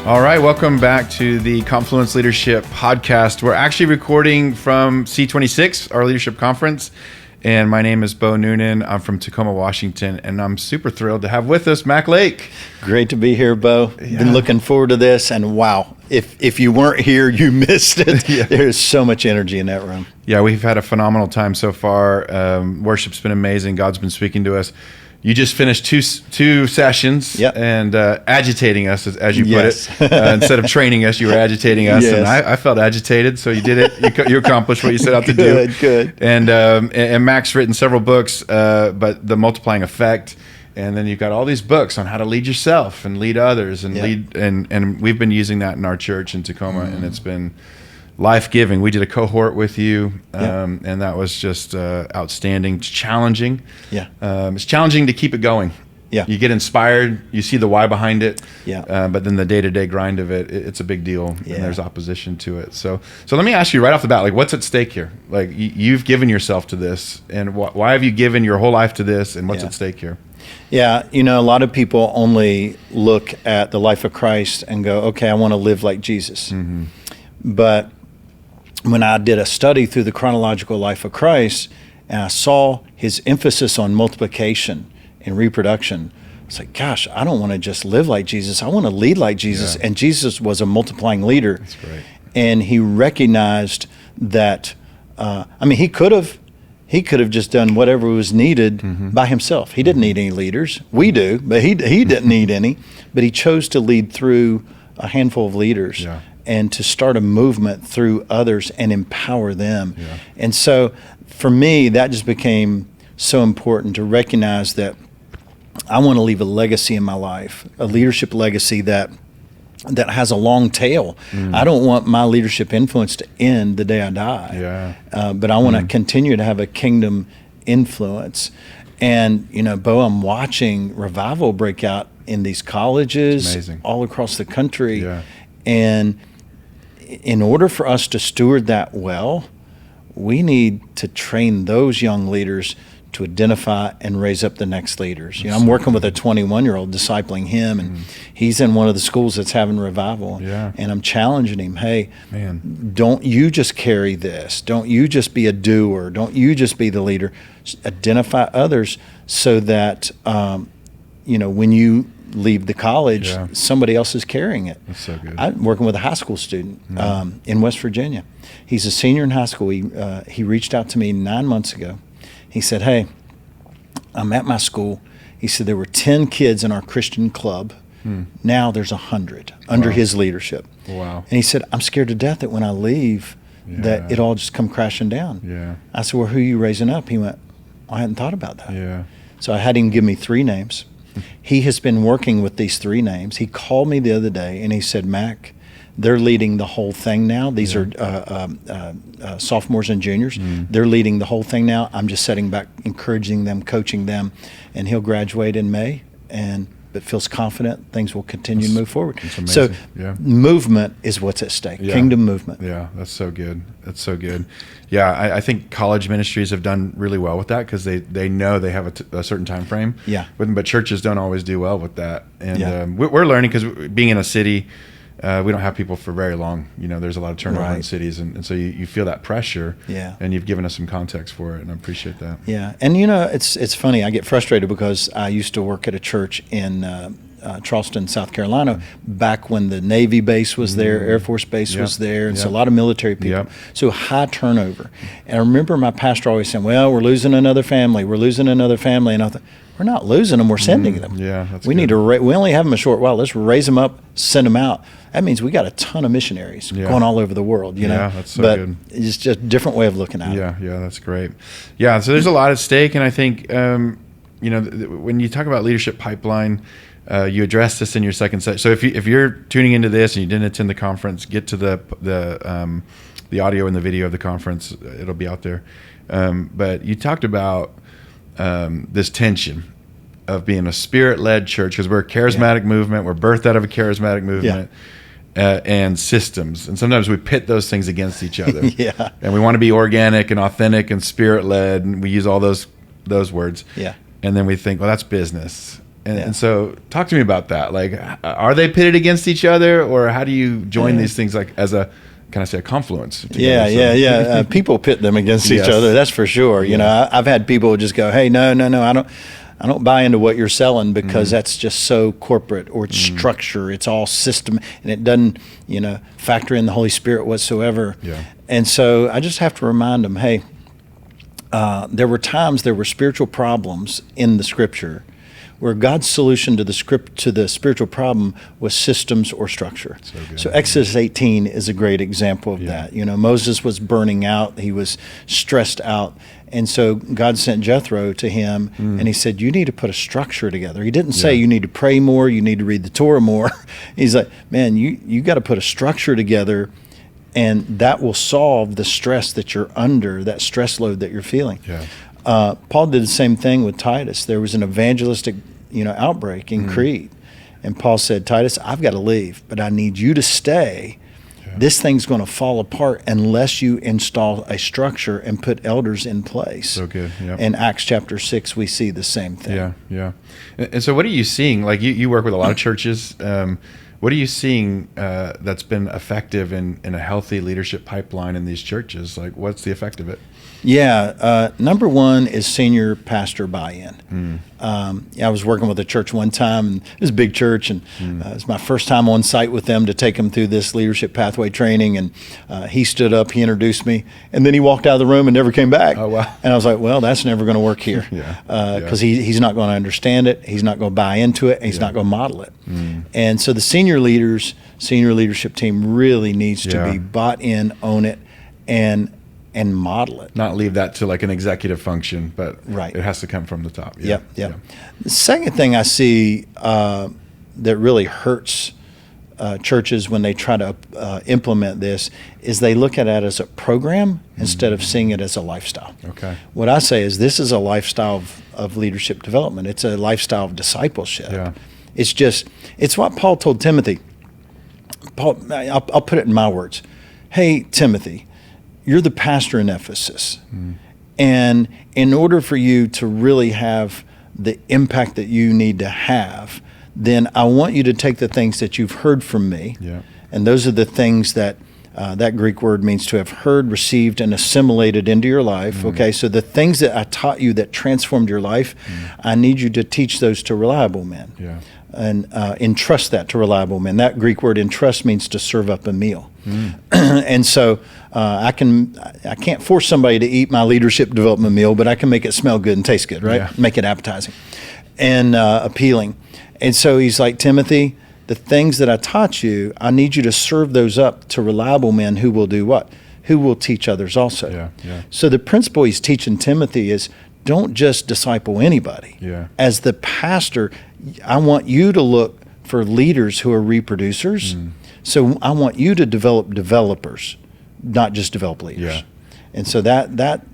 All right, welcome back to the Confluence Leadership Podcast. We're actually recording from C26, our leadership conference, and my name is Bo Noonan. I'm from Tacoma, Washington, and I'm super thrilled to have with us Mac Lake. Great to be here, Bo. Yeah. Been looking forward to this, and wow, if you weren't here, you missed it. Yeah. There's so much energy in that room. Yeah, we've had a phenomenal time so far. Worship's been amazing. God's been speaking to us. You just finished two sessions, Yep. and agitating us, as you put Yes. it. Instead of training us, you were agitating us, Yes. and I felt agitated. So you did it. You accomplished what you set out to do. Good. And Mac's written several books, but The Multiplying Effect, and then you've got all these books on how to lead yourself and lead others, and Yep. and we've been using that in our church in Tacoma, and it's been life-giving. We did a cohort with you, and that was just outstanding. It's challenging. Yeah. It's challenging to keep it going. Yeah. You get inspired, you see the why behind it, Yeah. but then the day-to-day grind of it's a big deal, Yeah. and there's opposition to it. So let me ask you right off the bat, like, what's at stake here? Like, you've given yourself to this, and why have you given your whole life to this, and what's Yeah. at stake here? Yeah, a lot of people only look at the life of Christ and go, okay, I want to live like Jesus. Mm-hmm. But when I did a study through the chronological life of Christ, and I saw his emphasis on multiplication and reproduction, it's like, gosh, I don't want to just live like Jesus. I want to lead like Jesus. Yeah. And Jesus was a multiplying leader. That's great. And he recognized that, he could have just done whatever was needed by himself. He didn't need any leaders. We do, but he didn't need any. But he chose to lead through a handful of leaders. Yeah. And to start a movement through others and empower them. Yeah. And so for me, that just became so important to recognize that I want to leave a legacy in my life, a leadership legacy that has a long tail. I don't want my leadership influence to end the day I die. Yeah. But I want to continue to have a kingdom influence. And, Bo, I'm watching revival break out in these colleges all across the country. Yeah. And in order for us to steward that well, we need to train those young leaders to identify and raise up the next leaders. I'm working with a 21-year-old, discipling him, and he's in one of the schools that's having revival. Yeah. And I'm challenging him, hey, Man. don't you just carry this. Don't you just be a doer. Don't you just be the leader. Identify others so that, when you leave the college, somebody else is carrying it. That's so good. I'm working with a high school student in West Virginia. He's a senior in high school. He reached out to me 9 months ago. He said, hey, I'm at my school. He said there were 10 kids in our Christian club. Now there's 100 under his leadership. Wow. And he said, I'm scared to death that when I leave, that it all just come crashing down. Yeah. I said, well, who are you raising up? He went, I hadn't thought about that. Yeah. So I had him give me 3 names. He has been working with these 3 names. He called me the other day and he said, Mac, they're leading the whole thing now. These are sophomores and juniors. They're leading the whole thing now. I'm just sitting back, encouraging them, coaching them, and he'll graduate in May. But feels confident things will continue to move forward. So movement is what's at stake. Yeah. Kingdom movement. Yeah, that's so good. That's so good. Yeah, I think college ministries have done really well with that because they know they have a certain time frame. Yeah. But churches don't always do well with that. And we're learning because being in a city, we don't have people for very long. There's a lot of turnover in cities, and so you feel that pressure. Yeah. And you've given us some context for it, and I appreciate that. Yeah, and it's funny. I get frustrated because I used to work at a church in Charleston, South Carolina, back when the Navy base was there, Air Force base was there, and so a lot of military people. Yep. So high turnover. And I remember my pastor always saying, "Well, we're losing another family. We're losing another family." And I thought, we're not losing them. We're sending them. Yeah, that's we good. need to. We only have them a short while. Let's raise them up, send them out. That means we got a ton of missionaries going all over the world. Yeah, that's so but good. It's just a different way of looking at it. Yeah, that's great. Yeah, so there's a lot at stake, and I think when you talk about leadership pipeline, you addressed this in your second session. So if you're tuning into this and you didn't attend the conference, get to the audio and the video of the conference. It'll be out there. But you talked about this tension of being a spirit-led church, because we're a charismatic movement. We're birthed out of a charismatic movement. And systems, and sometimes we pit those things against each other. And we want to be organic and authentic and spirit-led, and we use all those words. Yeah. And then we think, well, that's business. And so talk to me about that. Like, are they pitted against each other, or how do you join these things like as a, can I say, a confluence together? Yeah. People pit them against each other. That's for sure. You know, I've had people just go, hey, no, I don't buy into what you're selling because that's just so corporate, or it's structure. It's all system, and it doesn't, factor in the Holy Spirit whatsoever. Yeah. And so I just have to remind them, hey, there were spiritual problems in the Scripture where God's solution to the spiritual problem was systems or structure. So Exodus 18 is a great example of that. Moses was burning out. He was stressed out. And so God sent Jethro to him, and he said, you need to put a structure together. He didn't say you need to pray more, you need to read the Torah more. He's like, man, you got to put a structure together, and that will solve the stress that you're under, that stress load that you're feeling. Yeah. Paul did the same thing with Titus. There was an evangelistic, outbreak in Crete, and Paul said, Titus, I've got to leave, but I need you to stay. This thing's going to fall apart unless you install a structure and put elders in place. So good. Yep. In Acts chapter 6, we see the same thing. Yeah. And so what are you seeing? Like you work with a lot of churches. What are you seeing that's been effective in a healthy leadership pipeline in these churches? Like, what's the effect of it? Yeah. Number one is senior pastor buy-in. I was working with a church one time, and it was a big church, and it was my first time on site with them to take them through this leadership pathway training. And he stood up, he introduced me, and then he walked out of the room and never came back. Oh, wow. And I was like, well, that's never going to work here. Because he's not going to understand it, he's not going to buy into it, and he's not going to model it. And so the senior leadership team really needs to be bought in, own it, and model it. Not leave that to like an executive function, but right. It has to come from the top. Yep. The second thing I see that really hurts churches when they try to implement this is they look at it as a program instead of seeing it as a lifestyle. Okay. What I say is this is a lifestyle of leadership development. It's a lifestyle of discipleship. Yeah. It's what Paul told Timothy. I'll put it in my words. Hey, Timothy, you're the pastor in Ephesus. And in order for you to really have the impact that you need to have, then I want you to take the things that you've heard from me. Yeah. And those are the things that that Greek word means to have heard, received, and assimilated into your life. Okay, so the things that I taught you that transformed your life, I need you to teach those to reliable men. Yeah. And entrust that to reliable men. That Greek word entrust means to serve up a meal. And so I can't force somebody to eat my leadership development meal, but I can make it smell good and taste good, right? Yeah. Make it appetizing and appealing. And so he's like, Timothy, the things that I taught you, I need you to serve those up to reliable men who will do what? Who will teach others also. Yeah. So the principle he's teaching Timothy is don't just disciple anybody. Yeah. As the pastor, I want you to look for leaders who are reproducers. So I want you to develop developers, not just develop leaders. Yeah. And so that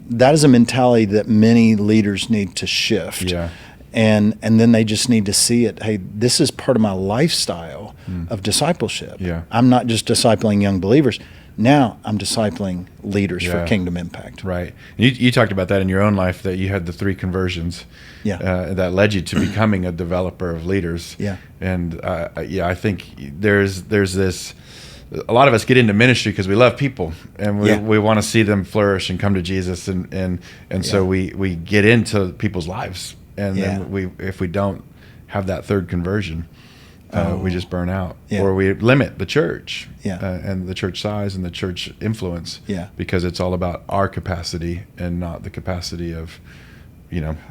is a mentality that many leaders need to shift. Yeah. And then they just need to see it. Hey, this is part of my lifestyle of discipleship. Yeah. I'm not just discipling young believers. Now I'm discipling leaders for kingdom impact. Right. You talked about that in your own life, that you had the 3 conversions that led you to becoming a developer of leaders. Yeah. And I think there's this, a lot of us get into ministry because we love people and we want to see them flourish and come to Jesus. And so we get into people's lives. And then if we don't have that 3rd conversion, we just burn out, or we limit the church and the church size and the church influence because it's all about our capacity and not the capacity of,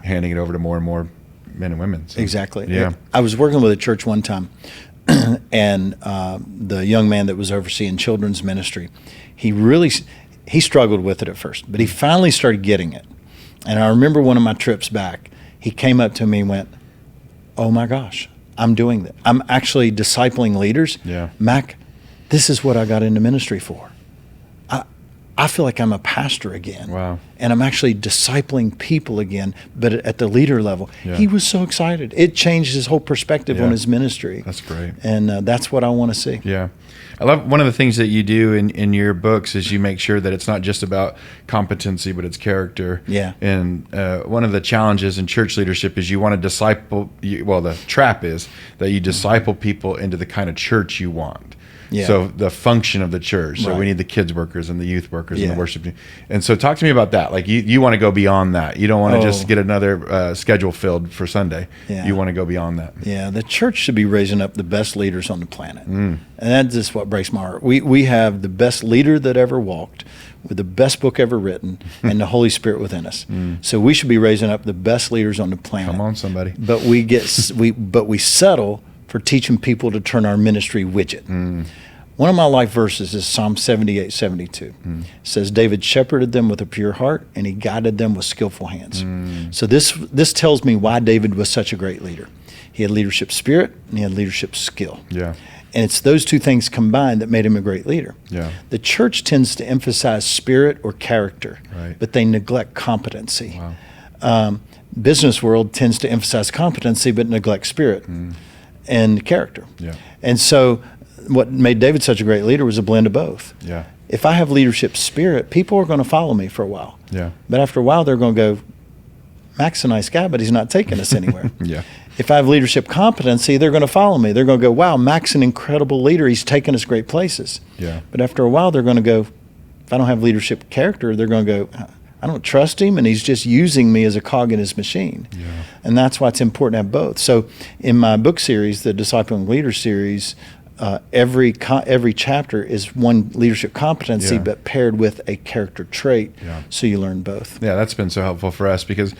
handing it over to more and more men and women. So, exactly. Yeah. I was working with a church one time, and the young man that was overseeing children's ministry, he struggled with it at first, but he finally started getting it. And I remember one of my trips back, he came up to me and went, oh my gosh, I'm doing that. I'm actually discipling leaders. Yeah. Mac, this is what I got into ministry for. I feel like I'm a pastor again. Wow. And I'm actually discipling people again, but at the leader level. Yeah. He was so excited. It changed his whole perspective on his ministry. That's great. And that's what I want to see. Yeah. I love one of the things that you do in your books is you make sure that it's not just about competency, but it's character. Yeah. And one of the challenges in church leadership is you want to disciple, the trap is that you disciple people into the kind of church you want. Yeah. So the function of the church. So Right. we need the kids workers and the youth workers and Yeah. the worship team. And so talk to me about that. Like you want to go beyond that. You don't want to just get another schedule filled for Sunday. Yeah. You want to go beyond that. Yeah, the church should be raising up the best leaders on the planet. And that's just what breaks my heart. We have the best leader that ever walked, with the best book ever written, and the Holy Spirit within us. So we should be raising up the best leaders on the planet. Come on, somebody. But we settle for teaching people to turn our ministry widget. One of my life verses is Psalm 78:72. It says, David shepherded them with a pure heart, and he guided them with skillful hands. So this tells me why David was such a great leader. He had leadership spirit, and he had leadership skill. Yeah. And it's those two things combined that made him a great leader. Yeah. The church tends to emphasize spirit or character, Right. but they neglect competency. Wow. Business world tends to emphasize competency but neglect spirit and character. Yeah. And so what made David such a great leader was a blend of both. Yeah. If I have leadership spirit, people are going to follow me for a while. Yeah. But after a while, they're going to go, Mac's a nice guy, but he's not taking us anywhere. Yeah. If I have leadership competency, they're going to follow me. They're going to go, wow, Mac's an incredible leader. He's taken us great places. Yeah. But after a while, they're going to go, if I don't have leadership character, they're going to go, I don't trust him, and he's just using me as a cog in his machine. Yeah. And that's why it's important to have both. So in my book series, the Discipling Leader series, every chapter is one leadership competency, Yeah. but paired with a character trait. Yeah. So you learn both. Yeah, that's been so helpful for us because,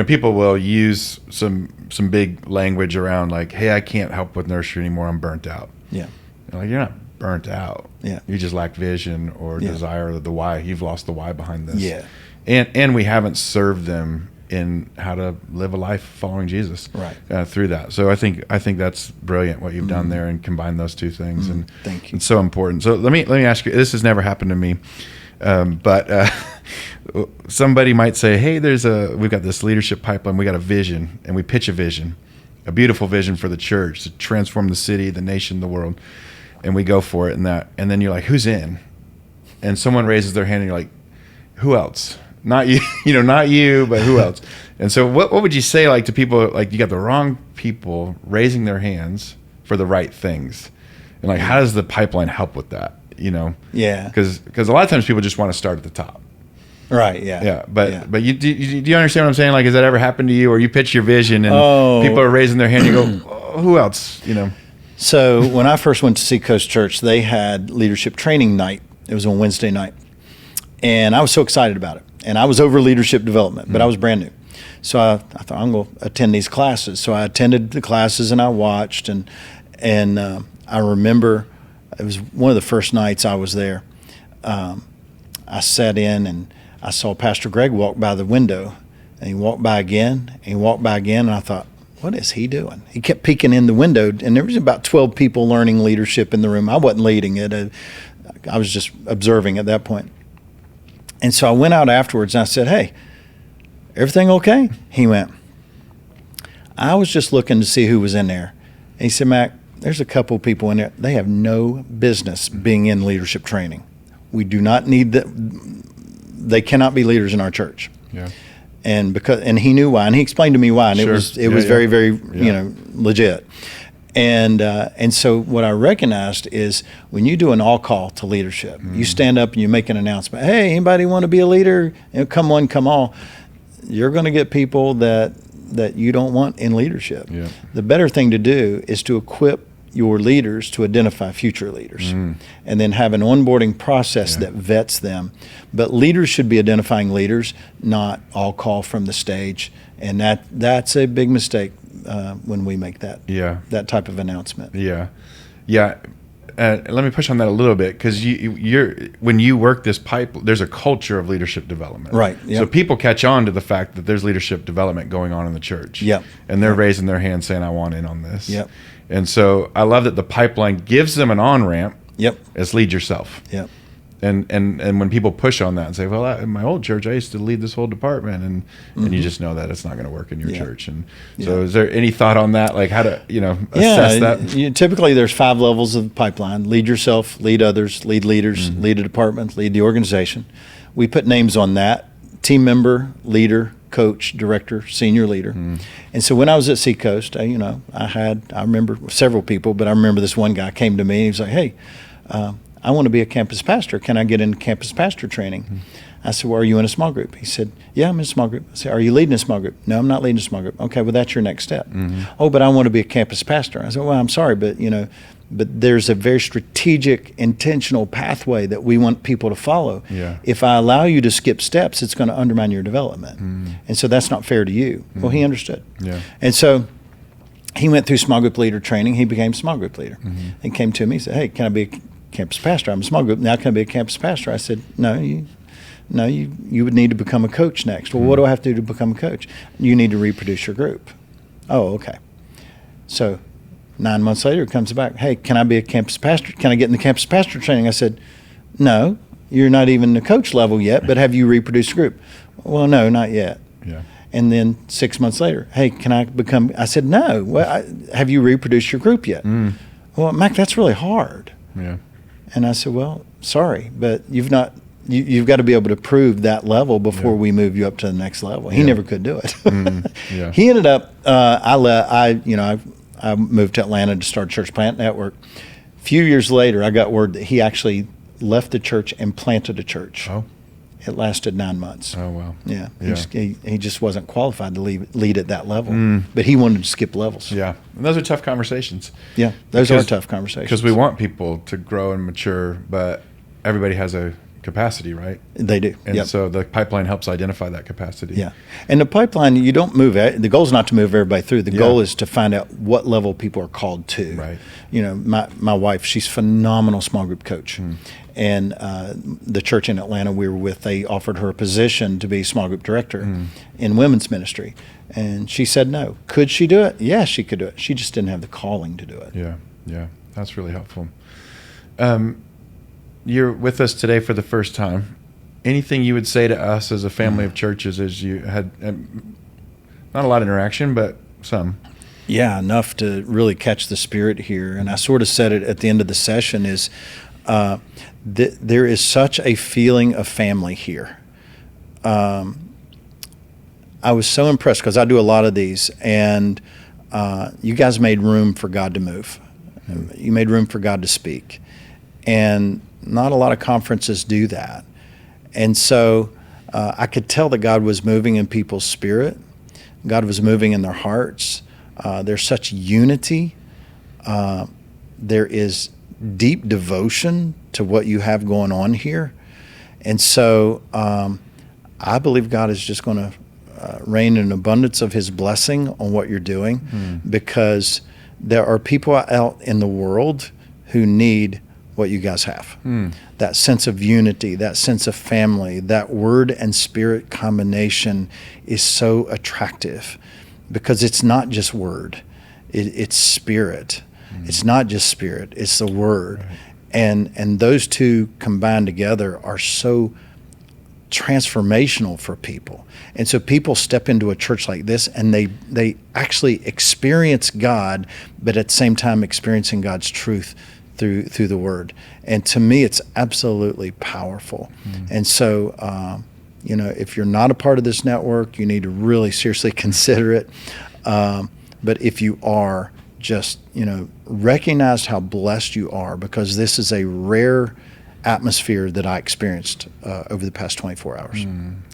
people will use some big language around like, hey, I can't help with nursery anymore. I'm burnt out. Yeah. Like, you're not burnt out. Yeah. You just lack vision or desire or the why. You've lost the why behind this. Yeah. And we haven't served them in how to live a life following Jesus. Right. Through that. So I think that's brilliant what you've done there and combine those two things. And Thank you. It's so important. So let me ask you. This has never happened to me, but somebody might say, "Hey, we've got this leadership pipeline. We got a vision, and we pitch a vision, a beautiful vision for the church to transform the city, the nation, the world, and we go for it." And then you're like, "Who's in?" And someone raises their hand, and you're like, "Who else?" Not you, not you, but who else? And so what would you say like to people, like you got the wrong people raising their hands for the right things? And like, how does the pipeline help with that? Yeah. Because a lot of times people just want to start at the top. Right. Yeah. Yeah. But do you understand what I'm saying? Like, has that ever happened to you, or you pitch your vision and people are raising their hand, you go, oh, who else? So when I first went to Seacoast Church, they had leadership training night. It was on Wednesday night. And I was so excited about it. And I was over leadership development, but I was brand new. So I thought, I'm going to attend these classes. So I attended the classes and I watched. And I remember it was one of the first nights I was there. I sat in and I saw Pastor Greg walk by the window. And he walked by again, and he walked by again. And I thought, what is he doing? He kept peeking in the window. And there was about 12 people learning leadership in the room. I wasn't leading it. I was just observing at that point. And so I went out afterwards and I said, hey, everything okay? He went, I was just looking to see who was in there. And he said, Mac, there's a couple people in there. They have no business being in leadership training. We do not need that. They cannot be leaders in our church. Yeah. And he knew why, and he explained to me why, and Sure. it was very, very Yeah. legit. And so what I recognized is when you do an all call to leadership, you stand up and you make an announcement. Hey, anybody want to be a leader? Come one, come all. You're going to get people that you don't want in leadership. Yeah. The better thing to do is to equip your leaders to identify future leaders and then have an onboarding process that vets them. But leaders should be identifying leaders, not all call from the stage. And that's a big mistake when we make that type of announcement. Yeah. Let me push on that a little bit because when you work this pipe, there's a culture of leadership development. Right. Yep. So people catch on to the fact that there's leadership development going on in the church. Yep. And they're raising their hand saying, I want in on this. Yep. And so I love that the pipeline gives them an on-ramp. Yep. As lead yourself. Yep. And when people push on that and say, well, in my old church, I used to lead this whole department, and you just know that it's not going to work in your church. And so is there any thought on that? Like how to, assess that? Typically there's 5 levels of the pipeline: lead yourself, lead others, lead leaders, lead a department, lead the organization. We put names on that: team member, leader, coach, director, senior leader. And so when I was at Seacoast, I remember several people, but I remember this one guy came to me and he was like, hey, I want to be a campus pastor. Can I get into campus pastor training? I said, well, are you in a small group? He said, yeah, I'm in a small group. I said, are you leading a small group? No, I'm not leading a small group. Okay, well, that's your next step. Oh, but I want to be a campus pastor. I said, well, I'm sorry, but there's a very strategic, intentional pathway that we want people to follow. Yeah. If I allow you to skip steps, it's going to undermine your development. And so that's not fair to you. Well, he understood. Yeah. And so he went through small group leader training. He became small group leader and came to me and said, hey, can I be a campus pastor? I'm a small group. Now can I be a campus pastor? I said, no, you would need to become a coach next. Well, what do I have to do to become a coach? You need to reproduce your group. Oh, okay. So 9 months later, it comes back, hey, can I be a campus pastor? Can I get in the campus pastor training? I said, no, you're not even the coach level yet, but have you reproduced a group? Well, no, not yet. Yeah. And then 6 months later, hey, can I become, I said, no, well, have you reproduced your group yet? Well, Mac, that's really hard. Yeah. And I said, well, sorry, but you've got to be able to prove that level before we move you up to the next level. He never could do it. He ended up, I moved to Atlanta to start Church Plant Network. A few years later, I got word that he actually left the church and planted a church. Oh. It lasted 9 months. Oh, wow. Yeah. He just wasn't qualified to lead at that level. But he wanted to skip levels. Yeah. And those are tough conversations. Yeah, those are tough conversations. Because we want people to grow and mature, but everybody has a capacity, right? They do. And so the pipeline helps identify that capacity. Yeah. And the pipeline, you don't move it. The goal is not to move everybody through. The goal is to find out what level people are called to. Right. My wife, she's a phenomenal small group coach. And the church in Atlanta we were with, they offered her a position to be small group director in women's ministry. And she said no. Could she do it? Yeah, she could do it. She just didn't have the calling to do it. Yeah, yeah. That's really helpful. You're with us today for the first time. Anything you would say to us as a family of churches as you had, not a lot of interaction, but some? Yeah, enough to really catch the spirit here. And I sort of said it at the end of the session is there is such a feeling of family here. I was so impressed because I do a lot of these, and you guys made room for God to move. You made room for God to speak. And not a lot of conferences do that. And so I could tell that God was moving in people's spirit. God was moving in their hearts. There's such unity. There is deep devotion to what you have going on here. And so I believe God is just going to rain an abundance of his blessing on what you're doing, because there are people out in the world who need what you guys have. That sense of unity, that sense of family, that word and spirit combination is so attractive, because it's not just word, it's spirit. It's not just spirit, it's the word. Right. And those two combined together are so transformational for people. And so people step into a church like this and they actually experience God, but at the same time experiencing God's truth through the word. And to me, it's absolutely powerful. And so, if you're not a part of this network, you need to really seriously consider it. But if you are, just, recognize how blessed you are, because this is a rare atmosphere that I experienced over the past 24 hours.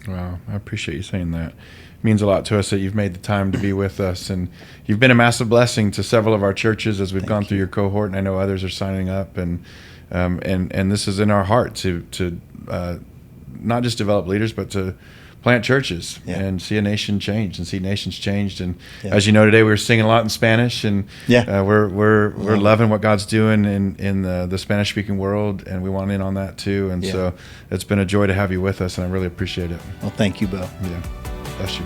Wow. I appreciate you saying that. It means a lot to us that you've made the time to be with us, and you've been a massive blessing to several of our churches as we've gone through your cohort, and I know others are signing up, and this is in our heart to not just develop leaders, but to plant churches and see a nation change and see nations changed. And as you know, today we were singing a lot in Spanish, and we're loving what God's doing in the Spanish speaking world, and we want in on that too. And so it's been a joy to have you with us, and I really appreciate it. Well, thank you, Bo. Yeah. Bless you.